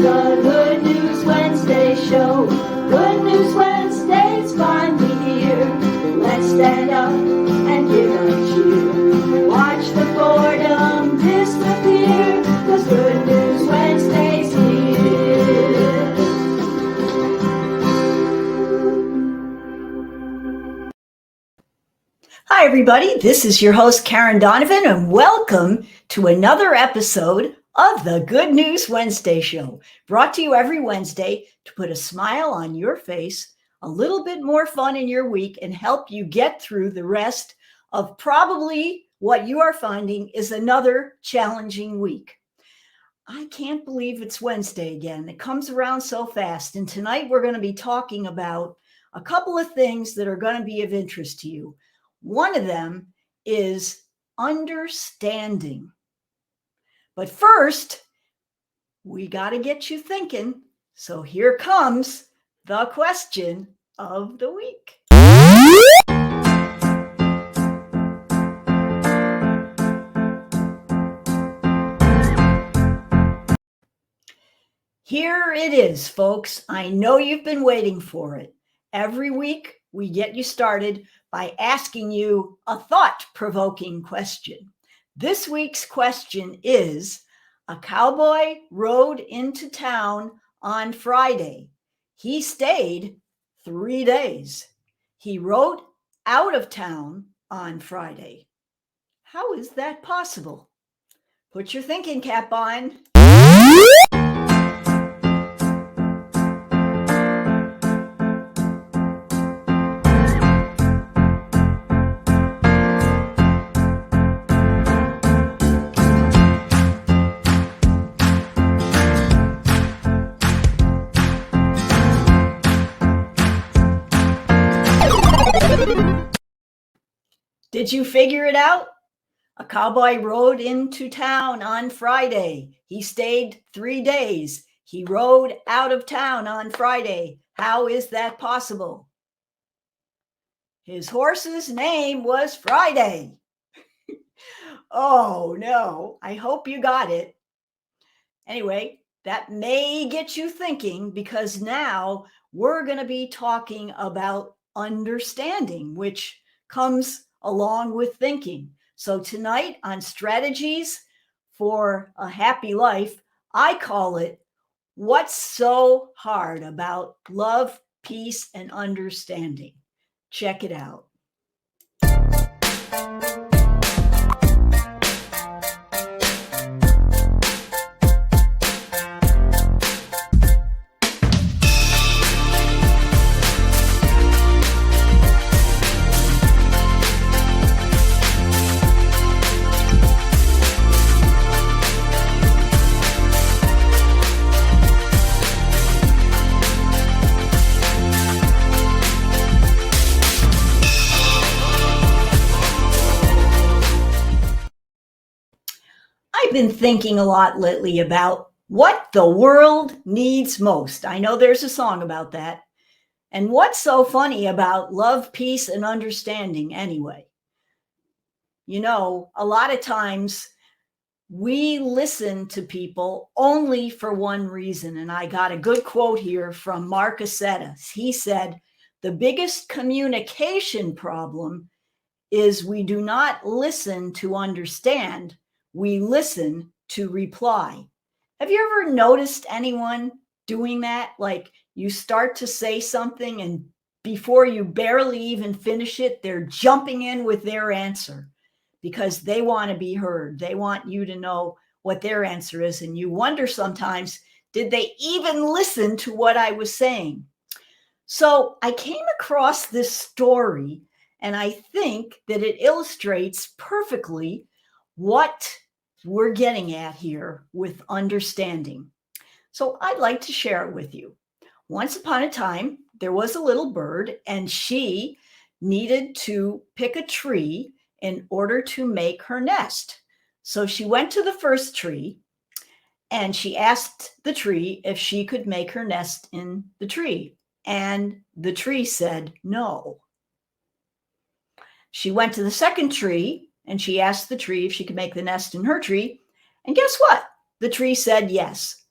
the Good News Wednesday show. Good News Wednesday's finally here. Let's stand up and give a cheer. Watch the boredom disappear, 'cause Good News Wednesday's here. Hi, everybody. This is your host, Karen Donovan, and welcome to another episode of the Good News Wednesday show, brought to you every Wednesday to put a smile on your face, a little bit more fun in your week, and help you get through the rest of probably what you are finding is another challenging week. I can't believe it's Wednesday again. It comes around so fast. And tonight we're going to be talking about a couple of things that are going to be of interest to you. One of them is understanding. But first, we got to get you thinking. So here comes the question of the week. Here it is, folks. I know you've been waiting for it. Every week, we get you started by asking you a thought-provoking question. This week's question is, a cowboy rode into town on Friday. He stayed 3 days. He rode out of town on Friday. How is that possible? Put your thinking cap on. Did you figure it out? A cowboy rode into town on Friday. He stayed 3 days. He rode out of town on Friday. How is that possible? His horse's name was Friday. Oh, no. I hope you got it. Anyway, that may get you thinking, because now we're going to be talking about understanding, which comes along with thinking. So tonight on Strategies for a Happy Life, I call it, What's So Hard About Love, Peace, and Understanding? Check it out. I've been thinking a lot lately about what the world needs most. I know there's a song about that. And what's so funny about love, peace, and understanding anyway? You know, a lot of times we listen to people only for one reason. And I got a good quote here from Mark Aceta. He said, the biggest communication problem is we do not listen to understand. We listen to reply. Have you ever noticed anyone doing that? Like you start to say something and before you barely even finish it, they're jumping in with their answer because they want to be heard. They want you to know what their answer is. And you wonder sometimes, did they even listen to what I was saying? So I came across this story, and I think that it illustrates perfectly what we're getting at here with understanding. So I'd like to share it with you. Once upon a time, there was a little bird, and she needed to pick a tree in order to make her nest. So she went to the first tree, and she asked the tree if she could make her nest in the tree. And the tree said no. She went to the second tree, and she asked the tree if she could make the nest in her tree. And guess what? The tree said yes.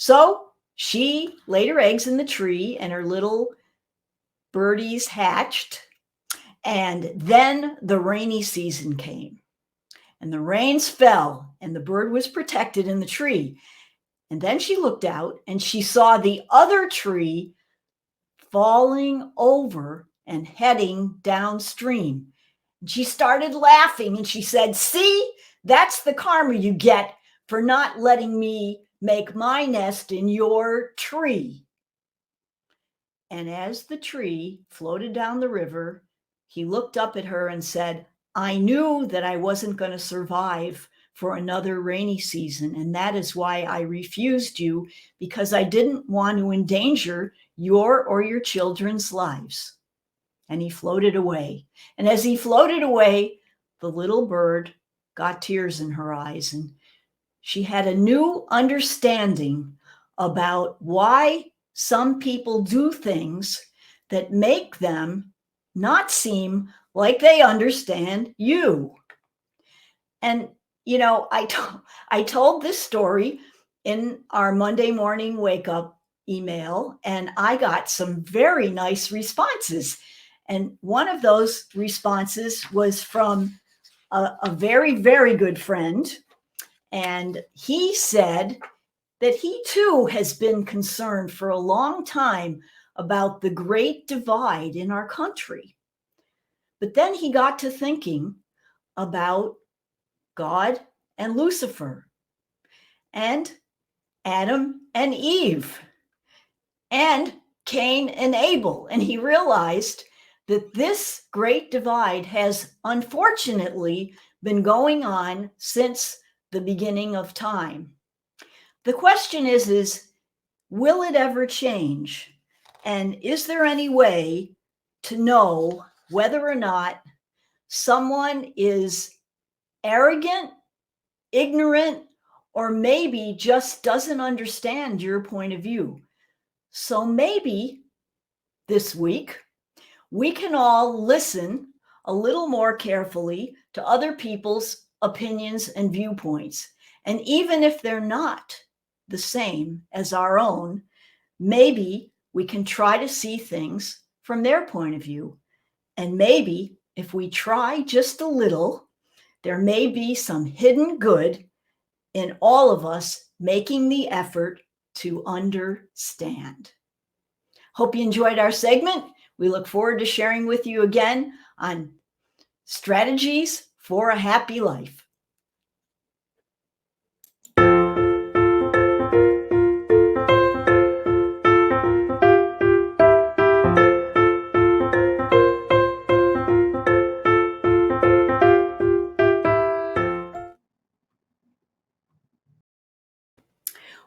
So She laid her eggs in the tree and her little birdies hatched. And then the rainy season came and the rains fell and the bird was protected in the tree. And then she looked out and she saw the other tree falling over and heading downstream. And she started laughing and she said, "See, that's the karma you get for not letting me make my nest in your tree." And as the tree floated down the river, he looked up at her and said, "I knew that I wasn't going to survive for another rainy season. And that is why I refused you, because I didn't want to endanger your or your children's lives." And he floated away. And as he floated away, the little bird got tears in her eyes. And she had a new understanding about why some people do things that make them not seem like they understand you. And, I told this story in our Monday morning wake up email, and I got some very nice responses. And one of those responses was from a very, very good friend. And he said that he too has been concerned for a long time about the great divide in our country. But then he got to thinking about God and Lucifer and Adam and Eve and Cain and Abel. And he realized that this great divide has unfortunately been going on since the beginning of time. The question is, will it ever change? And is there any way to know whether or not someone is arrogant, ignorant, or maybe just doesn't understand your point of view? So maybe this week we can all listen a little more carefully to other people's opinions and viewpoints. And even if they're not the same as our own, maybe we can try to see things from their point of view. And maybe if we try just a little, there may be some hidden good in all of us making the effort to understand. Hope you enjoyed our segment. We look forward to sharing with you again on strategies for a happy life.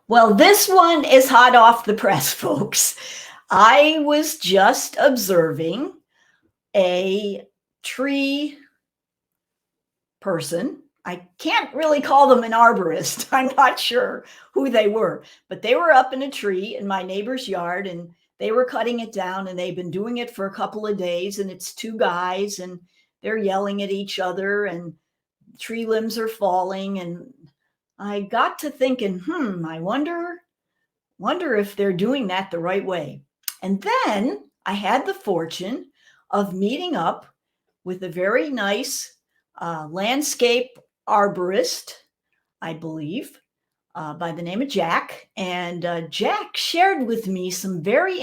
Well, this one is hot off the press, folks. I was just observing a tree person. I can't really call them an arborist. I'm not sure who they were, but they were up in a tree in my neighbor's yard and they were cutting it down, and they've been doing it for a couple of days, and it's two guys and they're yelling at each other and tree limbs are falling. And I got to thinking, I wonder if they're doing that the right way. And then I had the fortune of meeting up with a very nice landscape arborist, I believe, by the name of Jack. And Jack shared with me some very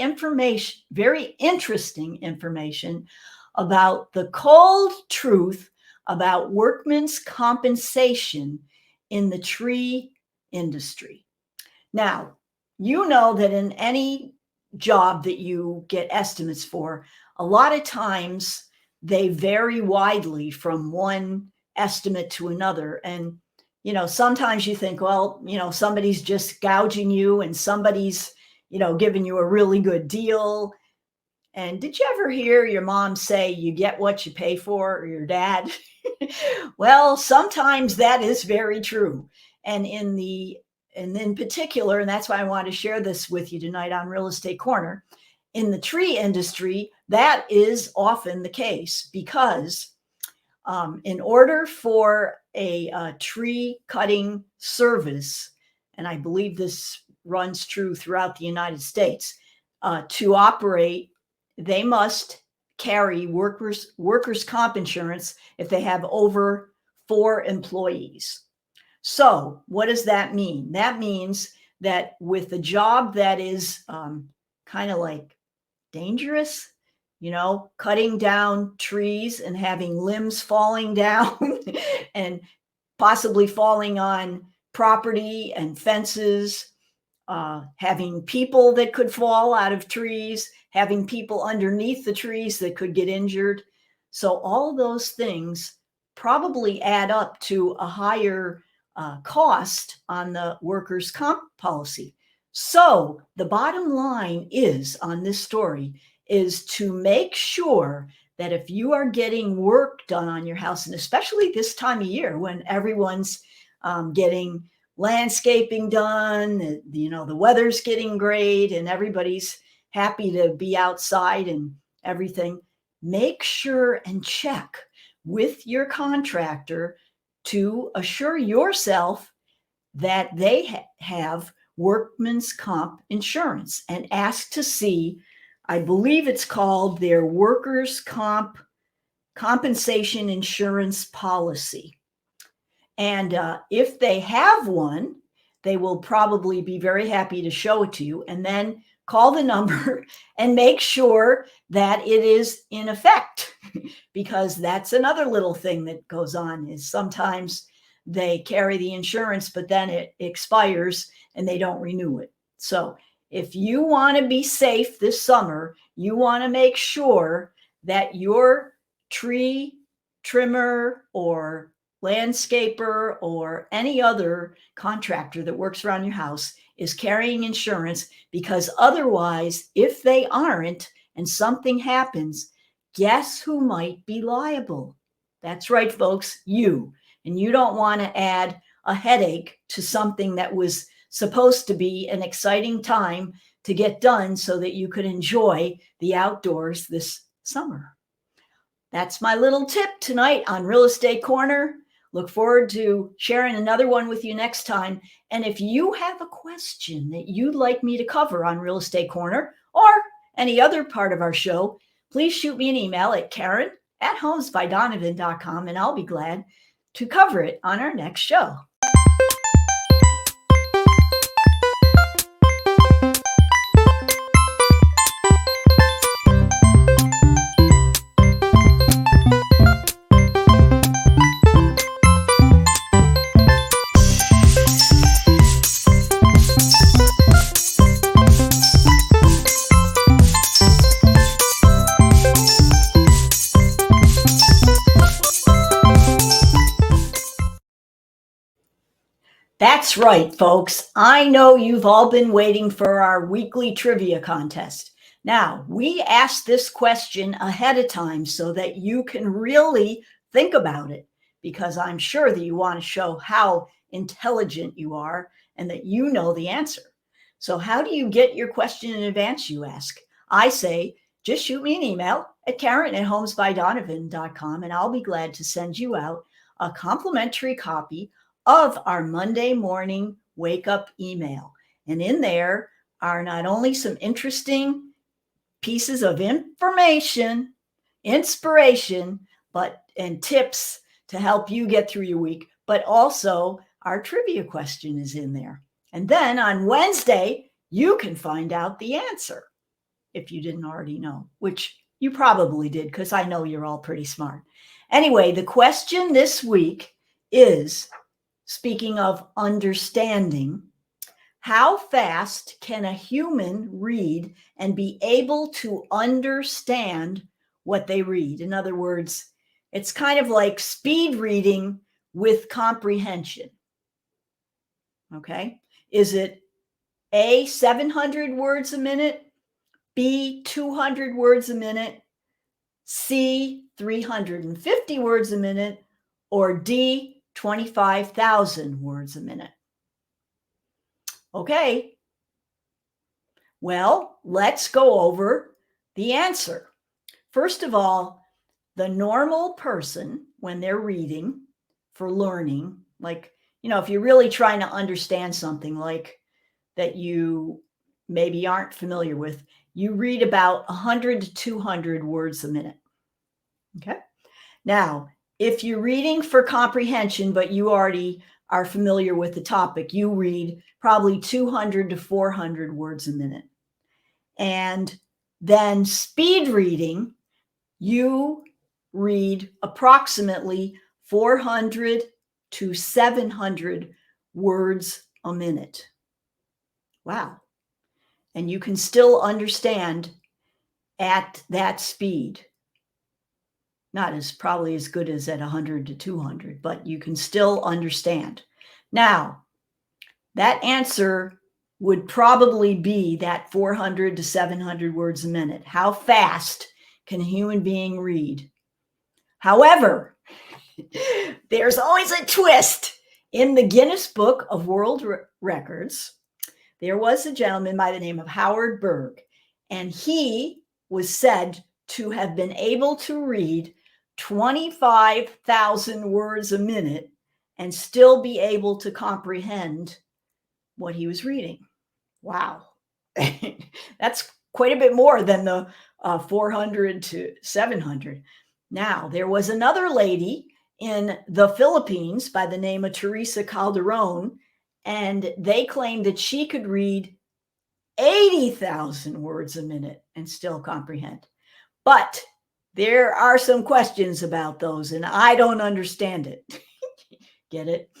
interesting information about the cold truth about workmen's compensation in the tree industry. Now, you know that in any job that you get estimates for, a lot of times they vary widely from one estimate to another. And, sometimes you think, well, somebody's just gouging you and somebody's, giving you a really good deal. And did you ever hear your mom say you get what you pay for, or your dad? Well, sometimes that is very true. And in particular, and that's why I want to share this with you tonight on Real Estate Corner, in the tree industry, that is often the case because in order for a tree cutting service, and I believe this runs true throughout the United States. To operate, they must carry workers' comp insurance if they have over 4 employees. So what does that mean? That means that with a job that is kind of like dangerous, cutting down trees and having limbs falling down and possibly falling on property and fences, having people that could fall out of trees, having people underneath the trees that could get injured. So all those things probably add up to a higher cost on the workers' comp policy. So the bottom line is on this story is to make sure that if you are getting work done on your house, and especially this time of year when everyone's getting landscaping done, the weather's getting great and everybody's happy to be outside and everything, make sure and check with your contractor to assure yourself that they have workman's comp insurance, and ask to see, I believe it's called their workers' compensation insurance policy. And if they have one, they will probably be very happy to show it to you, and then call the number and make sure that it is in effect, because that's another little thing that goes on is sometimes they carry the insurance, but then it expires and they don't renew it. So if you want to be safe this summer, you want to make sure that your tree trimmer or landscaper or any other contractor that works around your house is carrying insurance, because otherwise, if they aren't and something happens, guess who might be liable? That's right, folks, you. And you don't want to add a headache to something that was supposed to be an exciting time to get done so that you could enjoy the outdoors this summer. That's my little tip tonight on Real Estate Corner. Look forward to sharing another one with you next time. And if you have a question that you'd like me to cover on Real Estate Corner or any other part of our show, please shoot me an email at Karen@homesbydonovan.com, and I'll be glad to cover it on our next show. That's right, folks. I know you've all been waiting for our weekly trivia contest. Now, we asked this question ahead of time so that you can really think about it, because I'm sure that you want to show how intelligent you are and that you know the answer. So how do you get your question in advance, you ask? I say, just shoot me an email at Karen@homesbydonovan.com, and I'll be glad to send you out a complimentary copy of our Monday morning wake up email. And in there are not only some interesting pieces of information, inspiration, and tips to help you get through your week, but also our trivia question is in there. And then on Wednesday, you can find out the answer if you didn't already know, which you probably did, because I know you're all pretty smart. Anyway, the question this week is, speaking of understanding, how fast can a human read and be able to understand what they read? In other words, it's kind of like speed reading with comprehension. Okay? Is it A, 700 words a minute, B, 200 words a minute, C, 350 words a minute, or D, 25,000 words a minute? Okay. Well, let's go over the answer. First of all, the normal person, when they're reading for learning, like, if you're really trying to understand something, like that you maybe aren't familiar with, you read about 100 to 200 words a minute. Okay. Now, if you're reading for comprehension, but you already are familiar with the topic, you read probably 200 to 400 words a minute. And then speed reading, you read approximately 400 to 700 words a minute. Wow. And you can still understand at that speed. Not as probably as good as at 100 to 200, but you can still understand. Now, that answer would probably be that 400 to 700 words a minute. How fast can a human being read? However, there's always a twist. In the Guinness Book of World Records, there was a gentleman by the name of Howard Berg, and he was said to have been able to read 25,000 words a minute and still be able to comprehend what he was reading. Wow. That's quite a bit more than the 400 to 700. Now, there was another lady in the Philippines by the name of Teresa Calderon, and they claimed that she could read 80,000 words a minute and still comprehend. But there are some questions about those, and I don't understand it. Get it?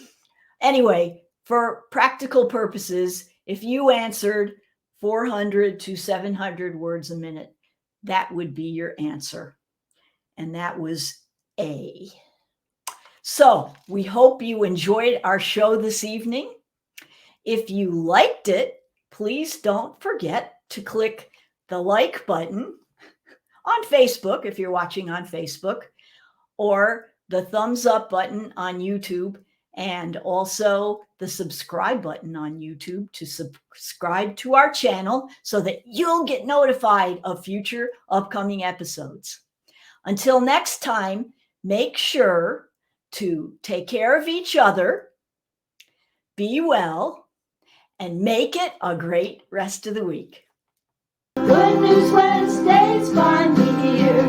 Anyway, for practical purposes, if you answered 400 to 700 words a minute, that would be your answer. And that was A. So we hope you enjoyed our show this evening. If you liked it, please don't forget to click the like button on Facebook, if you're watching on Facebook, or the thumbs up button on YouTube, and also the subscribe button on YouTube to subscribe to our channel so that you'll get notified of future upcoming episodes. Until next time, make sure to take care of each other, be well, and make it a great rest of the week. Good News Wednesday's finally here.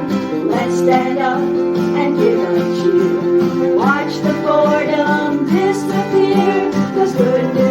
Let's stand up and give a cheer. Watch the boredom disappear, 'cause Good News